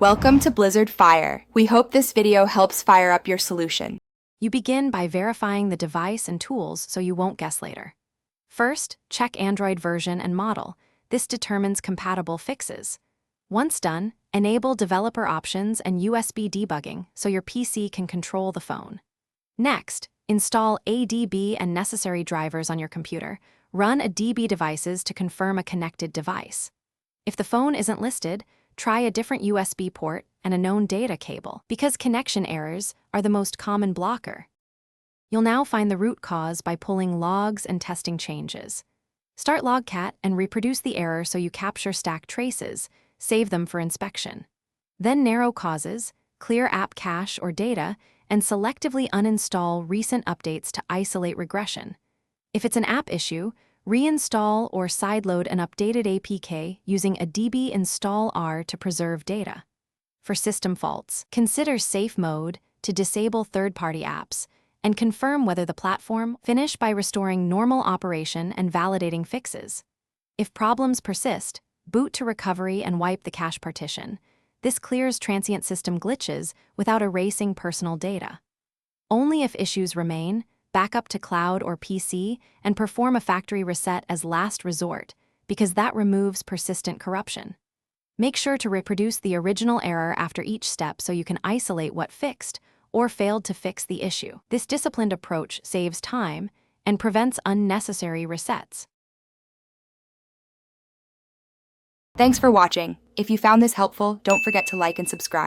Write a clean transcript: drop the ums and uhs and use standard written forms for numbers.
Welcome to Blizzard Fire. We hope this video helps fire up your solution. You begin by verifying the device and tools so you won't guess later. First, check Android version and model. This determines compatible fixes. Once done, enable developer options and USB debugging so your PC can control the phone. Next, install ADB and necessary drivers on your computer. Run a DB devices to confirm a connected device. If the phone isn't listed, try a different USB port and a known data cable, because connection errors are the most common blocker. You'll now find the root cause by pulling logs and testing changes. Start Logcat and reproduce the error so you capture stack traces, save them for inspection. Then narrow causes, clear app cache or data, and selectively uninstall recent updates to isolate regression. If it's an app issue, reinstall or sideload an updated APK using a DB install R to preserve data. For system faults, consider safe mode to disable third-party apps and confirm whether the platform finish by restoring normal operation and validating fixes. If problems persist, boot to recovery and wipe the cache partition. This clears transient system glitches without erasing personal data. Only if issues remain, back up to cloud or PC and perform a factory reset as last resort, because that removes persistent corruption. Make sure to reproduce the original error after each step so you can isolate what fixed or failed to fix the issue. This disciplined approach saves time and prevents unnecessary resets. Thanks for watching. If you found this helpful, don't forget to like and subscribe.